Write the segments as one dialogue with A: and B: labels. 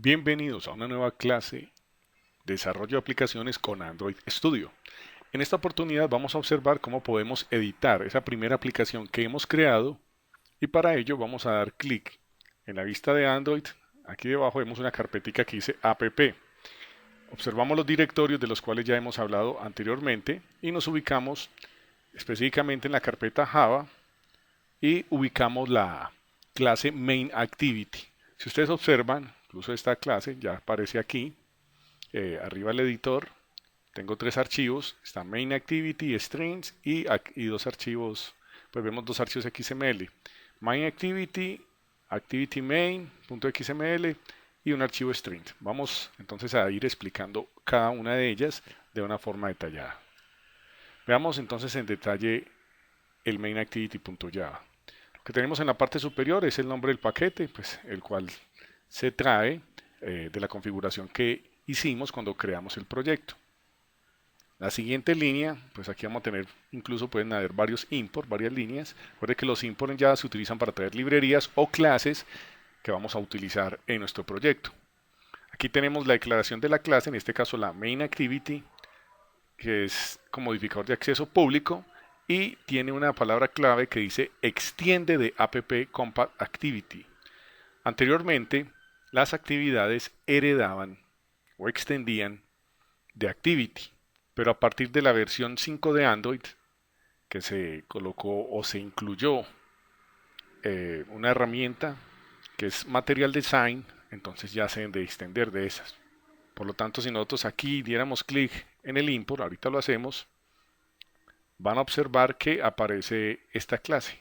A: Bienvenidos a una nueva clase de desarrollo de aplicaciones con Android Studio. En esta oportunidad vamos a observar cómo podemos editar esa primera aplicación que hemos creado y para ello vamos a dar clic en la vista de Android. Aquí debajo vemos una carpetica que dice app. Observamos los directorios de los cuales ya hemos hablado anteriormente y nos ubicamos específicamente en la carpeta Java y ubicamos la clase main activity. Si ustedes observan, incluso esta clase ya aparece aquí, arriba el editor, tengo tres archivos, está main activity, strings y dos archivos, pues vemos dos archivos XML, main activity, activity main.xml y un archivo string. Vamos entonces a ir explicando cada una de ellas de una forma detallada. Veamos entonces en detalle el main activity.java. Lo que tenemos en la parte superior es el nombre del paquete, pues el cual se trae de la configuración que hicimos cuando creamos el proyecto. La siguiente línea, pues aquí vamos a tener, incluso pueden haber varios import, varias líneas. Recuerden que los import en Java se utilizan para traer librerías o clases que vamos a utilizar en nuestro proyecto. Aquí tenemos la declaración de la clase, en este caso la main activity, que es como modificador de acceso público y tiene una palabra clave que dice extiende de app compact activity. Anteriormente, las actividades heredaban o extendían de activity, pero a partir de la versión 5 de Android, que se colocó o se incluyó una herramienta que es Material Design, entonces ya se deben de extender de esas. Por lo tanto, si nosotros aquí diéramos clic en el import, ahorita lo hacemos, van a observar que aparece esta clase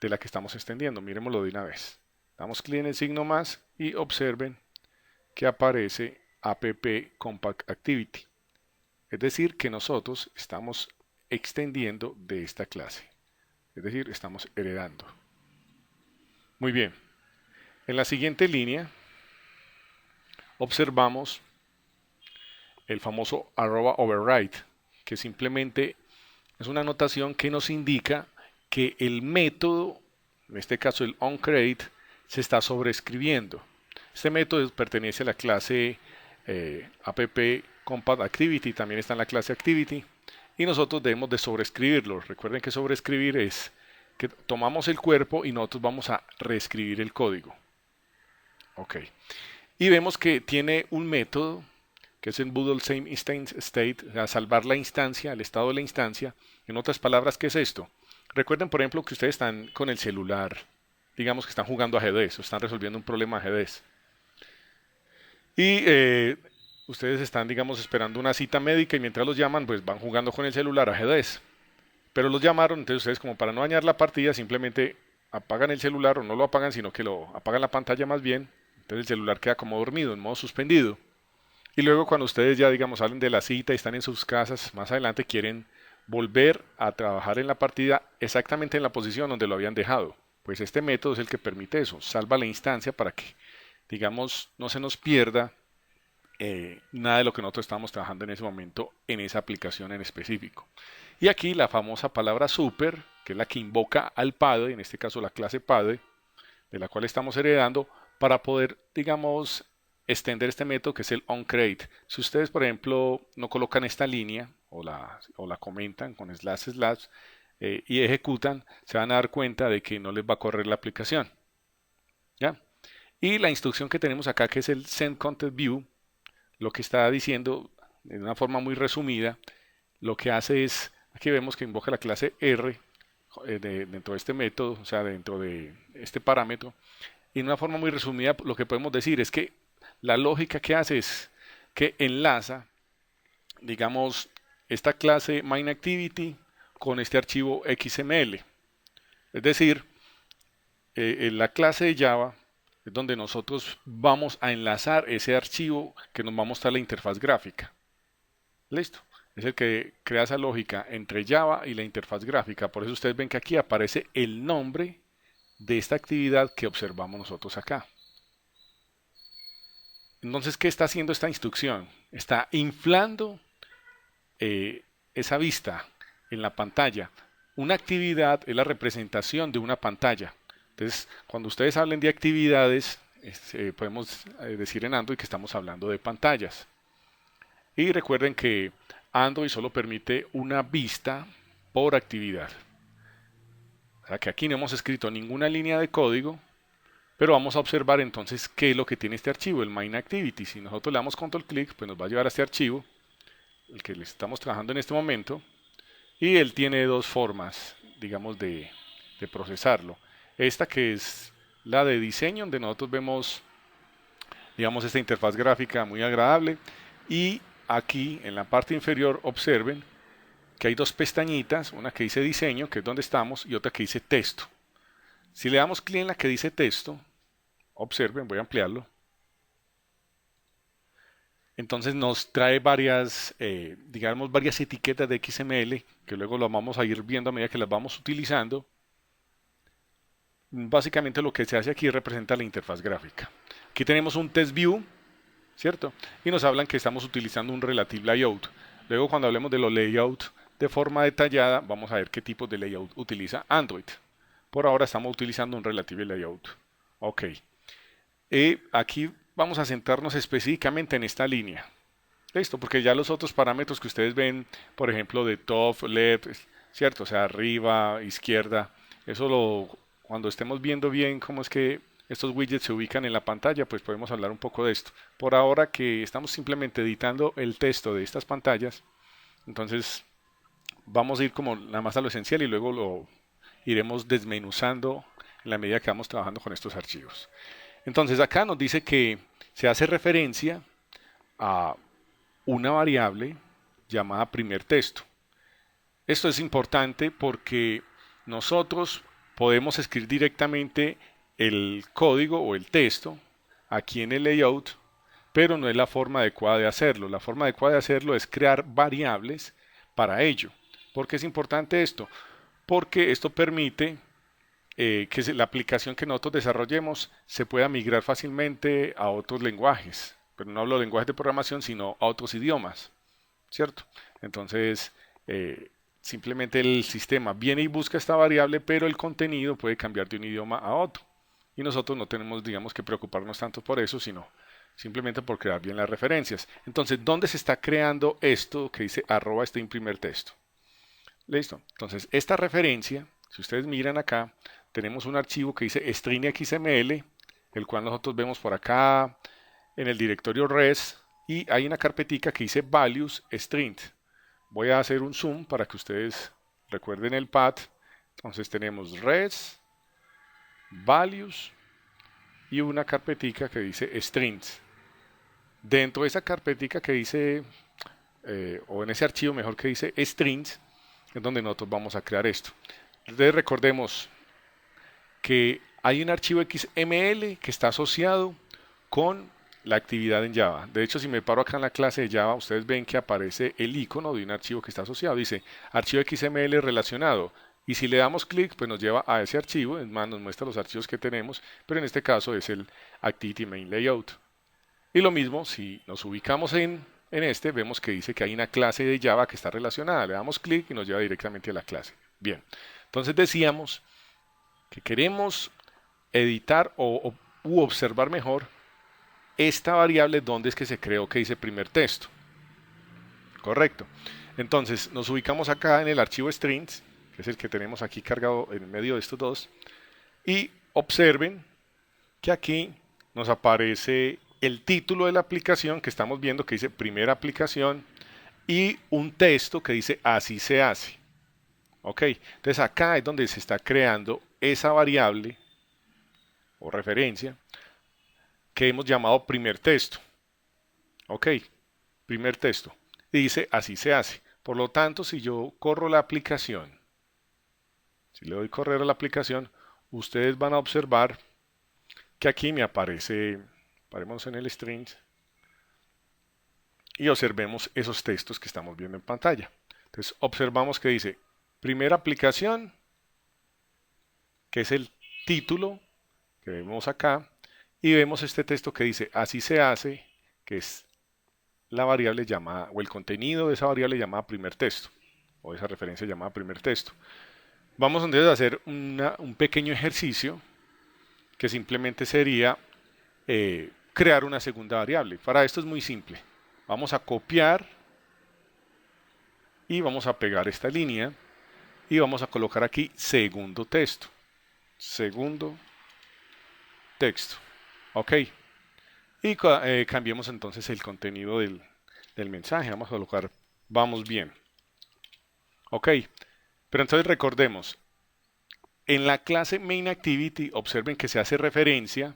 A: de la que estamos extendiendo. Miremoslo de una vez. Damos clic en el signo más y observen que aparece app compact activity. Es decir, que nosotros estamos extendiendo de esta clase. Es decir, estamos heredando. Muy bien. En la siguiente línea observamos el famoso @override, que simplemente es una anotación que nos indica que el método, en este caso el onCreate, se está sobreescribiendo. Este método pertenece a la clase app compact activity, también está en la clase activity, y nosotros debemos de sobreescribirlo. Recuerden que sobreescribir es que tomamos el cuerpo y nosotros vamos a reescribir el código. Ok. Y vemos que tiene un método que es el bootle same instance state, a salvar la instancia, el estado de la instancia. En otras palabras, ¿qué es esto? Recuerden, por ejemplo, que ustedes están con el celular, digamos que están jugando ajedrez o están resolviendo un problema de ajedrez. Y ustedes están, digamos, esperando una cita médica y mientras los llaman, pues van jugando con el celular ajedrez. Pero los llamaron, entonces ustedes como para no dañar la partida, simplemente apagan el celular o no lo apagan, sino que lo apagan la pantalla más bien. Entonces el celular queda como dormido, en modo suspendido. Y luego cuando ustedes ya, digamos, salen de la cita y están en sus casas, más adelante quieren volver a trabajar en la partida exactamente en la posición donde lo habían dejado. Pues este método es el que permite eso, salva la instancia para que, digamos, no se nos pierda nada de lo que nosotros estamos trabajando en ese momento en esa aplicación en específico. Y aquí la famosa palabra super, que es la que invoca al padre, en este caso la clase padre, de la cual estamos heredando, para poder, digamos, extender este método que es el onCreate. Si ustedes, por ejemplo, no colocan esta línea o la comentan con slash y ejecutan, se van a dar cuenta de que no les va a correr la aplicación. ¿Ya? Y la instrucción que tenemos acá, que es el send content view, lo que está diciendo de una forma muy resumida, lo que hace es, aquí vemos que invoca la clase R dentro de este método, o sea, dentro de este parámetro, y en una forma muy resumida lo que podemos decir es que la lógica que hace es que enlaza, digamos, esta clase MainActivity con este archivo XML. Es decir, en la clase de Java es donde nosotros vamos a enlazar ese archivo que nos va a mostrar la interfaz gráfica. Listo. Es el que crea esa lógica entre Java y la interfaz gráfica. Por eso ustedes ven que aquí aparece el nombre de esta actividad que observamos nosotros acá. Entonces, ¿qué está haciendo esta instrucción? Está inflando esa vista en la pantalla. Una actividad es la representación de una pantalla. Entonces, cuando ustedes hablen de actividades podemos decir en Android que estamos hablando de pantallas. Y recuerden que Android solo permite una vista por actividad. O sea que aquí no hemos escrito ninguna línea de código, pero vamos a observar entonces qué es lo que tiene este archivo, el main activity. Si nosotros le damos control clic, pues nos va a llevar a este archivo, el que le estamos trabajando en este momento, y él tiene dos formas, digamos, de procesarlo. Esta que es la de diseño, donde nosotros vemos, digamos, esta interfaz gráfica muy agradable, y aquí en la parte inferior observen que hay dos pestañitas, una que dice diseño, que es donde estamos, y otra que dice texto. Si le damos clic en la que dice texto, observen, voy a ampliarlo. Entonces nos trae varias, digamos, varias etiquetas de XML que luego lo vamos a ir viendo a medida que las vamos utilizando. Básicamente lo que se hace aquí representa la interfaz gráfica. Aquí tenemos un test view, ¿cierto? Y nos hablan que estamos utilizando un relative layout. Luego cuando hablemos de los layouts de forma detallada, vamos a ver qué tipo de layout utiliza Android. Por ahora estamos utilizando un relative layout. Ok. Y aquí vamos a centrarnos específicamente en esta línea. Listo, porque ya los otros parámetros que ustedes ven, por ejemplo, de top, left, ¿cierto? O sea, arriba, izquierda, cuando estemos viendo bien cómo es que estos widgets se ubican en la pantalla, pues podemos hablar un poco de esto. Por ahora que estamos simplemente editando el texto de estas pantallas, entonces vamos a ir como nada más a lo esencial y luego lo iremos desmenuzando en la medida que vamos trabajando con estos archivos. Entonces acá nos dice que se hace referencia a una variable llamada primer texto. Esto es importante porque nosotros podemos escribir directamente el código o el texto aquí en el layout, pero no es la forma adecuada de hacerlo. La forma adecuada de hacerlo es crear variables para ello. ¿Por qué es importante esto? Porque esto permite que la aplicación que nosotros desarrollemos se pueda migrar fácilmente a otros lenguajes. Pero no hablo de lenguajes de programación, sino a otros idiomas, ¿cierto? Entonces, simplemente el sistema viene y busca esta variable, pero el contenido puede cambiar de un idioma a otro. Y nosotros no tenemos, digamos, que preocuparnos tanto por eso, sino simplemente por crear bien las referencias. Entonces, ¿dónde se está creando esto que dice arroba string primer texto? Listo. Entonces, esta referencia, si ustedes miran acá, tenemos un archivo que dice string XML, el cual nosotros vemos por acá en el directorio res, y hay una carpetica que dice values string. Voy a hacer un zoom para que ustedes recuerden el path. Entonces tenemos res, values y una carpetica que dice strings. Dentro de esa carpetica que dice, o en ese archivo mejor que dice strings, es donde nosotros vamos a crear esto. Entonces recordemos que hay un archivo XML que está asociado con la actividad en Java. De hecho, si me paro acá en la clase de Java, ustedes ven que aparece el icono de un archivo que está asociado. Dice archivo XML relacionado. Y si le damos clic, pues nos lleva a ese archivo. Es más, nos muestra los archivos que tenemos, pero en este caso es el Activity Main Layout. Y lo mismo, si nos ubicamos en este, vemos que dice que hay una clase de Java que está relacionada. Le damos clic y nos lleva directamente a la clase. Bien, entonces decíamos que queremos editar u observar mejor esta variable donde es que se creó que dice primer texto. Correcto. Entonces nos ubicamos acá en el archivo strings, que es el que tenemos aquí cargado en medio de estos dos, y observen que aquí nos aparece el título de la aplicación que estamos viendo que dice primera aplicación y un texto que dice así se hace. Ok, entonces acá es donde se está creando esa variable o referencia que hemos llamado primer texto. Ok, primer texto. Y dice así se hace. Por lo tanto, si yo corro la aplicación, si le doy correr a la aplicación, ustedes van a observar que aquí me aparece, paremos en el string y observemos esos textos que estamos viendo en pantalla. Entonces observamos que dice primera aplicación, que es el título que vemos acá, y vemos este texto que dice así se hace, que es la variable llamada, o el contenido de esa variable llamada primer texto, o esa referencia llamada primer texto. Vamos entonces a hacer un pequeño ejercicio que simplemente sería crear una segunda variable. Para esto es muy simple. Vamos a copiar y vamos a pegar esta línea y vamos a colocar aquí segundo texto. Segundo texto. Ok. Y cambiemos entonces el contenido del mensaje. Vamos a colocar vamos bien. Ok. Pero entonces recordemos, en la clase MainActivity observen que se hace referencia,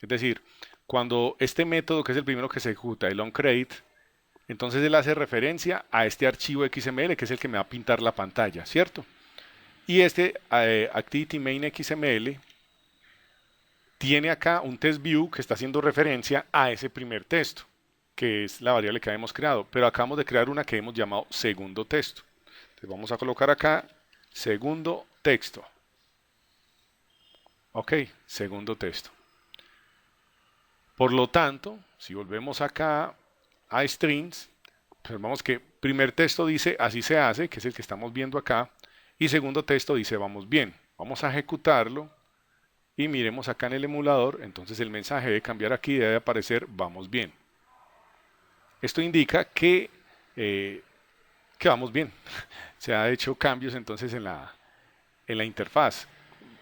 A: es decir, cuando este método, que es el primero que se ejecuta, el onCreate, entonces él hace referencia a este archivo XML, que es el que me va a pintar la pantalla, ¿cierto? Y este ActivityMainXML tiene acá un testView que está haciendo referencia a ese primer texto, que es la variable que habíamos creado, pero acabamos de crear una que hemos llamado segundo texto. Entonces vamos a colocar acá segundo texto. Ok, segundo texto. Por lo tanto, si volvemos acá a strings, observamos que primer texto dice así se hace, que es el que estamos viendo acá, y segundo texto dice vamos bien. Vamos a ejecutarlo y miremos acá en el emulador, entonces el mensaje debe cambiar aquí, debe aparecer vamos bien. Esto indica que vamos bien. Se ha hecho cambios entonces en la interfaz,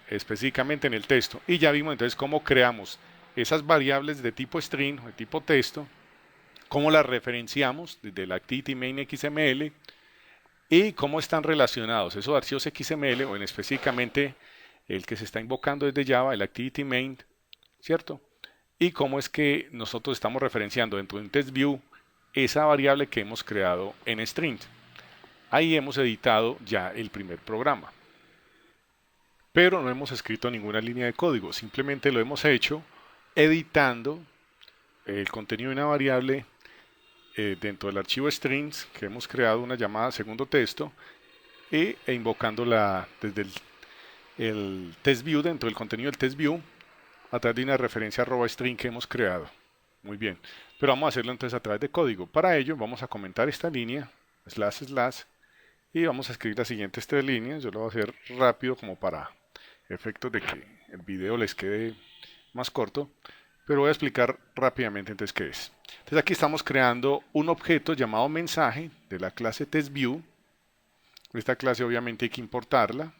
A: específicamente en el texto. Y ya vimos entonces cómo creamos esas variables de tipo string o de tipo texto, cómo las referenciamos desde el ActivityMainXML y cómo están relacionados esos archivos XML o en específicamente el que se está invocando desde Java, el ActivityMain, ¿cierto? Y cómo es que nosotros estamos referenciando dentro de un testView esa variable que hemos creado en string. Ahí hemos editado ya el primer programa. Pero no hemos escrito ninguna línea de código, simplemente lo hemos hecho editando el contenido de una variable dentro del archivo strings que hemos creado una llamada segundo texto e invocándola desde el testView, dentro del contenido del testView, a través de una referencia @string que hemos creado. Muy bien, pero vamos a hacerlo entonces a través de código. Para ello vamos a comentar esta línea, // y vamos a escribir las siguientes tres líneas. Yo lo voy a hacer rápido como para efectos de que el video les quede más corto, pero voy a explicar rápidamente entonces qué es. Entonces aquí estamos creando un objeto llamado mensaje de la clase testView. Esta clase obviamente hay que importarla.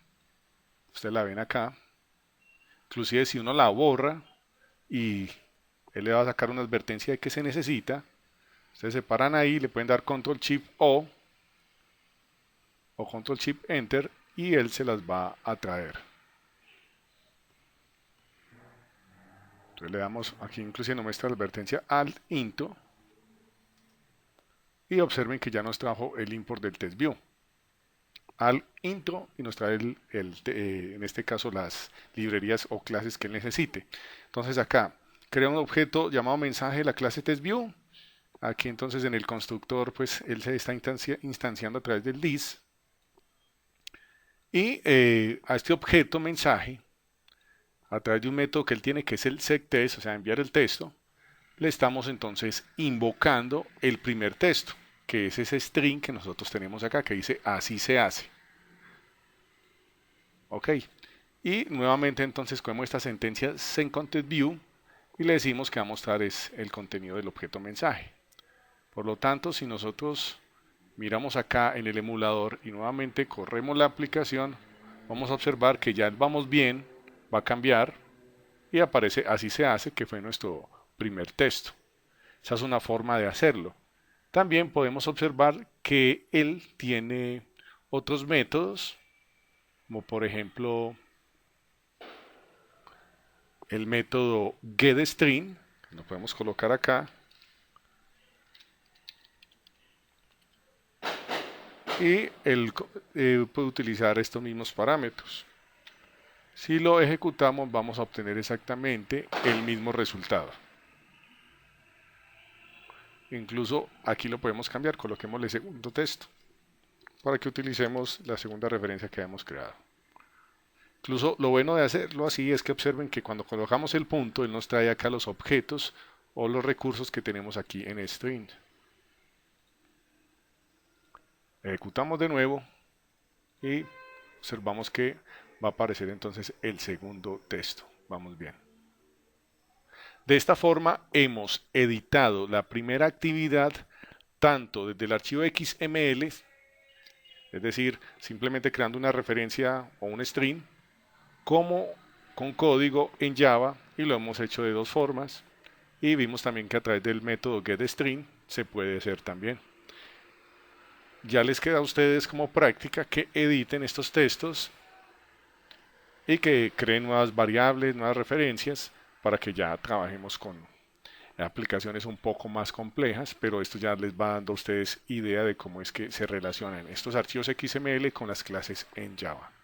A: Ustedes la ven acá. Inclusive si uno la borra y él le va a sacar una advertencia de que se necesita, ustedes se paran ahí, le pueden dar Control Shift O Control Shift Enter y él se las va a traer. Entonces le damos aquí, inclusive nuestra advertencia al into y observen que ya nos trajo el import del testView al into y nos trae en este caso las librerías o clases que él necesite. Entonces acá crea un objeto llamado mensaje de la clase testView. Aquí entonces en el constructor pues él se está instanciando a través del this y a este objeto mensaje a través de un método que él tiene que es el setTest, o sea enviar el texto, le estamos entonces invocando el primer texto, que es ese string que nosotros tenemos acá, que dice así se hace. Ok. Y nuevamente entonces cogemos esta sentencia setContentView y le decimos que va a mostrar es el contenido del objeto mensaje. Por lo tanto, si nosotros miramos acá en el emulador y nuevamente corremos la aplicación, vamos a observar que ya el vamos bien va a cambiar y aparece así se hace, que fue nuestro primer texto. Esa es una forma de hacerlo. También podemos observar que él tiene otros métodos, como por ejemplo el método getString, que lo podemos colocar acá, y él puede utilizar estos mismos parámetros. Si lo ejecutamos vamos a obtener exactamente el mismo resultado. Incluso aquí lo podemos cambiar, coloquémosle segundo texto para que utilicemos la segunda referencia que hemos creado. Incluso lo bueno de hacerlo así es que observen que cuando colocamos el punto, él nos trae acá los objetos o los recursos que tenemos aquí en string. Ejecutamos de nuevo y observamos que va a aparecer entonces el segundo texto. Vamos bien. De esta forma hemos editado la primera actividad tanto desde el archivo XML, es decir, simplemente creando una referencia o un string, como con código en Java, y lo hemos hecho de dos formas. Y vimos también que a través del método getString se puede hacer también. Ya les queda a ustedes como práctica que editen estos textos y que creen nuevas variables, nuevas referencias, para que ya trabajemos con aplicaciones un poco más complejas, pero esto ya les va dando a ustedes idea de cómo es que se relacionan estos archivos XML con las clases en Java.